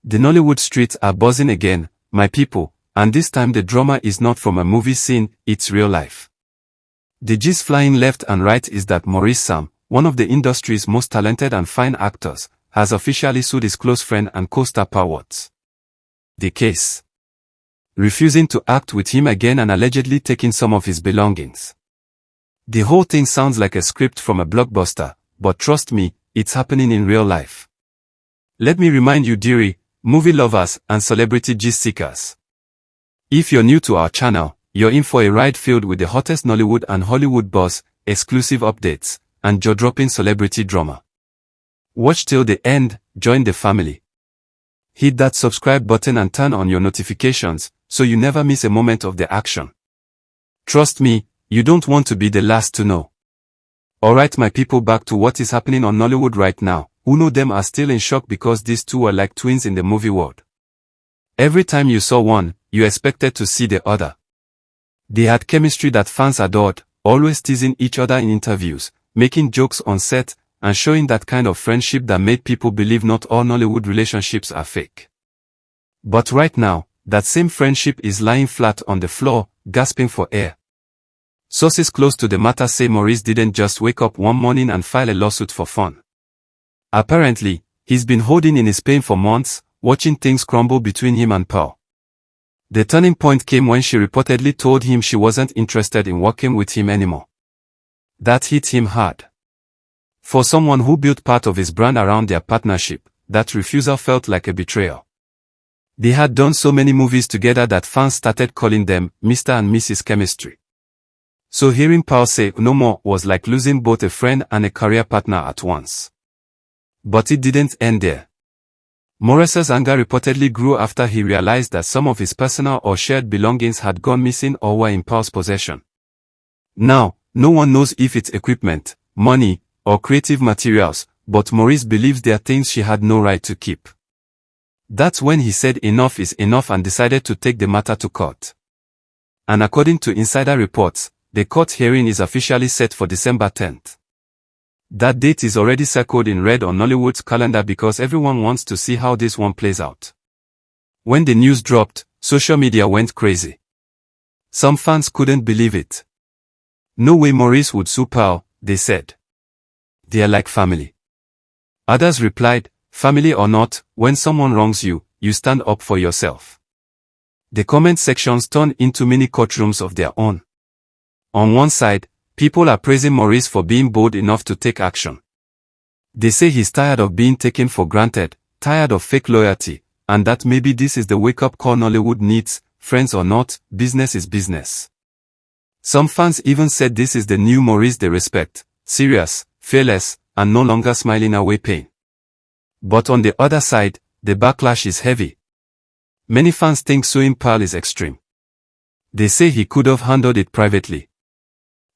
The Nollywood streets are buzzing again, my people, and this time the drama is not from a movie scene, it's real life. The gist flying left and right is that Maurice Sam, one of the industry's most talented and fine actors, has officially sued his close friend and co-star Pearl Watts. The case: refusing to act with him again and allegedly taking some of his belongings. The whole thing sounds like a script from a blockbuster, but trust me, it's happening in real life. Let me remind you, dearie, movie lovers and celebrity gist seekers. If you're new to our channel, you're in for a ride filled with the hottest Nollywood and Hollywood buzz, exclusive updates, and jaw-dropping celebrity drama. Watch till the end, join the family. Hit that subscribe button and turn on your notifications, so you never miss a moment of the action. Trust me, you don't want to be the last to know. Alright my people, back to what is happening on Nollywood right now. Who know them are still in shock because these two are like twins in the movie world. Every time you saw one, you expected to see the other. They had chemistry that fans adored, always teasing each other in interviews, making jokes on set, and showing that kind of friendship that made people believe not all Nollywood relationships are fake. But right now, that same friendship is lying flat on the floor, gasping for air. Sources close to the matter say Maurice didn't just wake up one morning and file a lawsuit for fun. Apparently, he's been holding in his pain for months, watching things crumble between him and Pearl. The turning point came when she reportedly told him she wasn't interested in working with him anymore. That hit him hard. For someone who built part of his brand around their partnership, that refusal felt like a betrayal. They had done so many movies together that fans started calling them Mr. and Mrs. Chemistry. So hearing Pearl say no more was like losing both a friend and a career partner at once. But it didn't end there. Maurice's anger reportedly grew after he realized that some of his personal or shared belongings had gone missing or were in Pearl's possession. Now, no one knows if it's equipment, money, or creative materials, but Maurice believes they are things she had no right to keep. That's when he said enough is enough and decided to take the matter to court. And according to insider reports, the court hearing is officially set for December 10th. That date is already circled in red on Nollywood's calendar because everyone wants to see how this one plays out. When the news dropped, social media went crazy. Some fans couldn't believe it. No way Maurice would sue Pearl, they said. They are like family. Others replied, family or not, when someone wrongs you, you stand up for yourself. The comment sections turned into mini courtrooms of their own. On one side, people are praising Maurice for being bold enough to take action. They say he's tired of being taken for granted, tired of fake loyalty, and that maybe this is the wake-up call Nollywood needs, friends or not, business is business. Some fans even said this is the new Maurice they respect, serious, fearless, and no longer smiling away pain. But on the other side, the backlash is heavy. Many fans think suing Pearl is extreme. They say he could have handled it privately.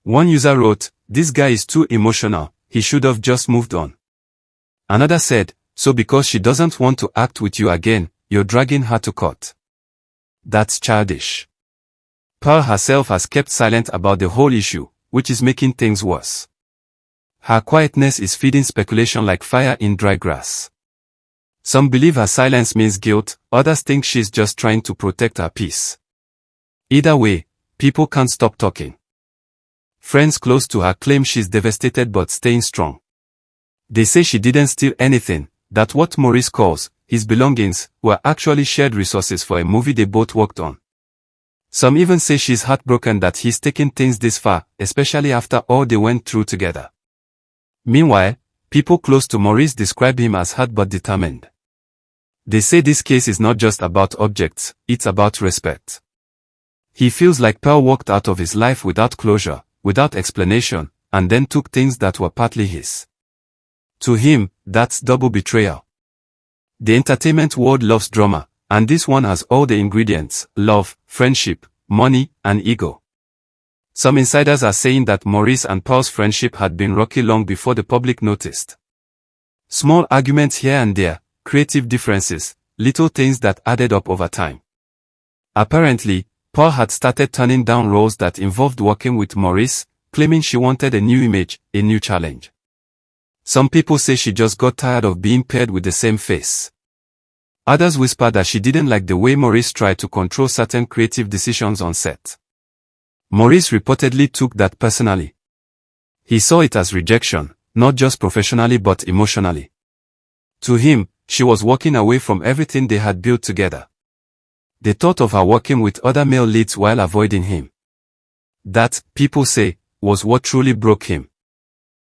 One user wrote, "This guy is too emotional, he should have just moved on." Another said, "So because she doesn't want to act with you again, you're dragging her to court. That's childish." Pearl herself has kept silent about the whole issue, which is making things worse. Her quietness is feeding speculation like fire in dry grass. Some believe her silence means guilt, others think she's just trying to protect her peace. Either way, people can't stop talking. Friends close to her claim she's devastated but staying strong. They say she didn't steal anything, that what Maurice calls his belongings were actually shared resources for a movie they both worked on. Some even say she's heartbroken that he's taken things this far, especially after all they went through together. Meanwhile, people close to Maurice describe him as hurt but determined. They say this case is not just about objects, it's about respect. He feels like Pearl walked out of his life without closure, without explanation, and then took things that were partly his. To him, that's double betrayal. The entertainment world loves drama, and this one has all the ingredients: love, friendship, money, and ego. Some insiders are saying that Maurice and Pearl's friendship had been rocky long before the public noticed. Small arguments here and there, creative differences, little things that added up over time. Apparently, Pearl had started turning down roles that involved working with Maurice, claiming she wanted a new image, a new challenge. Some people say she just got tired of being paired with the same face. Others whisper that she didn't like the way Maurice tried to control certain creative decisions on set. Maurice reportedly took that personally. He saw it as rejection, not just professionally but emotionally. To him, she was walking away from everything they had built together. The thought of her working with other male leads while avoiding him. That, people say, was what truly broke him.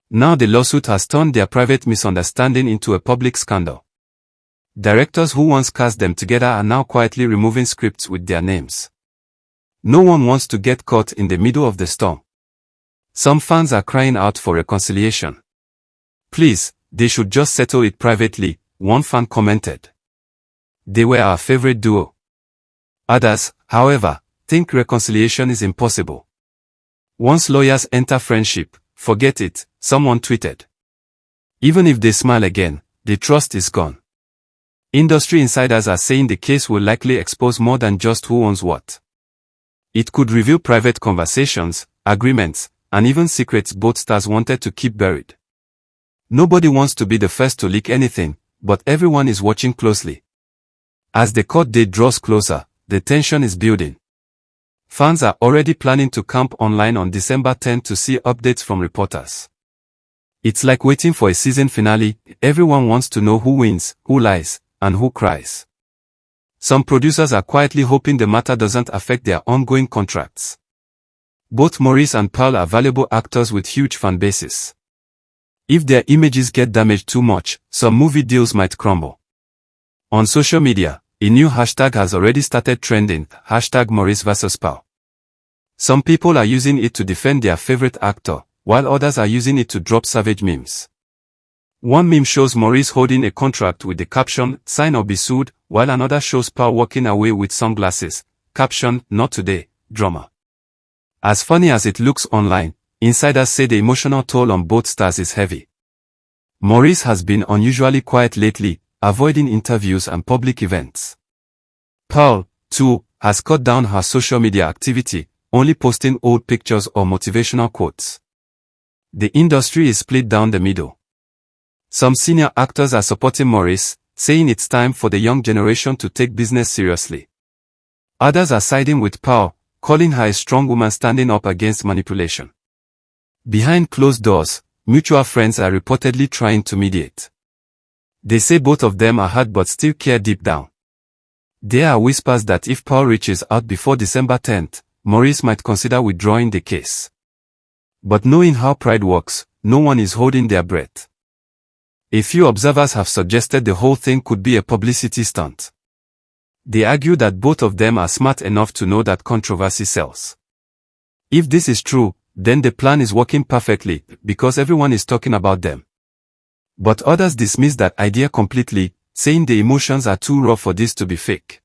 Now the lawsuit has turned their private misunderstanding into a public scandal. Directors who once cast them together are now quietly removing scripts with their names. No one wants to get caught in the middle of the storm. Some fans are crying out for reconciliation. Please, they should just settle it privately, one fan commented. They were our favorite duo. Others, however, think reconciliation is impossible. Once lawyers enter friendship, forget it, someone tweeted. Even if they smile again, the trust is gone. Industry insiders are saying the case will likely expose more than just who owns what. It could reveal private conversations, agreements, and even secrets both stars wanted to keep buried. Nobody wants to be the first to leak anything, but everyone is watching closely. As the court date draws closer, the tension is building. Fans are already planning to camp online on December 10 to see updates from reporters. It's like waiting for a season finale. Everyone wants to know who wins, who lies, and who cries. Some producers are quietly hoping the matter doesn't affect their ongoing contracts. Both Maurice and Pearl are valuable actors with huge fan bases. If their images get damaged too much, some movie deals might crumble. On social media, a new hashtag has already started trending, #Maurice vs Pearl. Some people are using it to defend their favorite actor, while others are using it to drop savage memes. One meme shows Maurice holding a contract with the caption, "Sign or be sued," while another shows Pearl walking away with sunglasses, caption, "Not today, drama." As funny as it looks online, insiders say the emotional toll on both stars is heavy. Maurice has been unusually quiet lately, avoiding interviews and public events. Pearl, too, has cut down her social media activity, only posting old pictures or motivational quotes. The industry is split down the middle. Some senior actors are supporting Maurice, saying it's time for the young generation to take business seriously. Others are siding with Pearl, calling her a strong woman standing up against manipulation. Behind closed doors, mutual friends are reportedly trying to mediate. They say both of them are hurt but still care deep down. There are whispers that if Pearl reaches out before December 10th, Maurice might consider withdrawing the case. But knowing how pride works, no one is holding their breath. A few observers have suggested the whole thing could be a publicity stunt. They argue that both of them are smart enough to know that controversy sells. If this is true, then the plan is working perfectly, because everyone is talking about them. But others dismiss that idea completely, saying the emotions are too raw for this to be fake.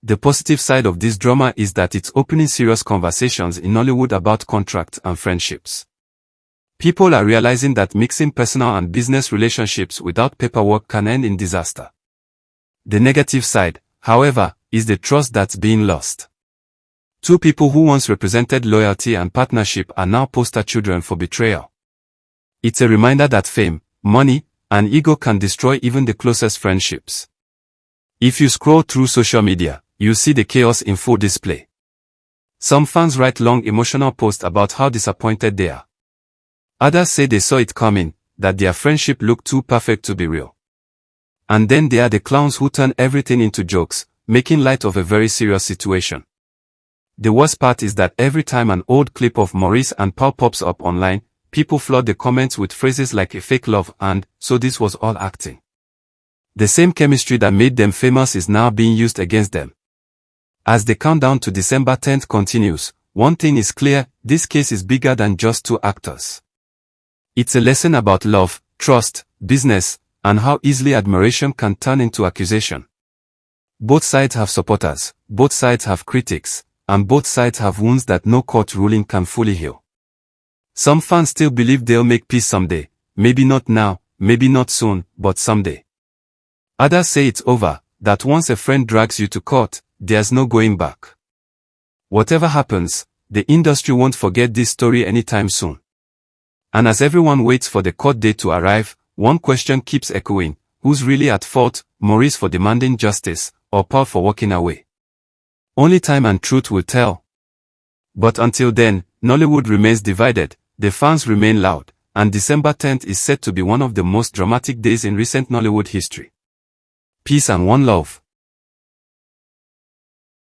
The positive side of this drama is that it's opening serious conversations in Hollywood about contracts and friendships. People are realizing that mixing personal and business relationships without paperwork can end in disaster. The negative side, however, is the trust that's being lost. Two people who once represented loyalty and partnership are now poster children for betrayal. It's a reminder that fame, money, and ego can destroy even the closest friendships. If you scroll through social media, you see the chaos in full display. Some fans write long emotional posts about how disappointed they are. Others say they saw it coming, that their friendship looked too perfect to be real. And then there are the clowns who turn everything into jokes, making light of a very serious situation. The worst part is that every time an old clip of Maurice and Pearl pops up online, people flood the comments with phrases like "a fake love" and "so this was all acting." The same chemistry that made them famous is now being used against them. As the countdown to December 10th continues, one thing is clear: this case is bigger than just two actors. It's a lesson about love, trust, business, and how easily admiration can turn into accusation. Both sides have supporters, both sides have critics, and both sides have wounds that no court ruling can fully heal. Some fans still believe they'll make peace someday, maybe not now, maybe not soon, but someday. Others say it's over, that once a friend drags you to court, there's no going back. Whatever happens, the industry won't forget this story anytime soon. And as everyone waits for the court date to arrive, one question keeps echoing: who's really at fault, Maurice for demanding justice, or Paul for walking away? Only time and truth will tell. But until then, Nollywood remains divided, the fans remain loud, and December 10th is set to be one of the most dramatic days in recent Nollywood history. Peace and one love.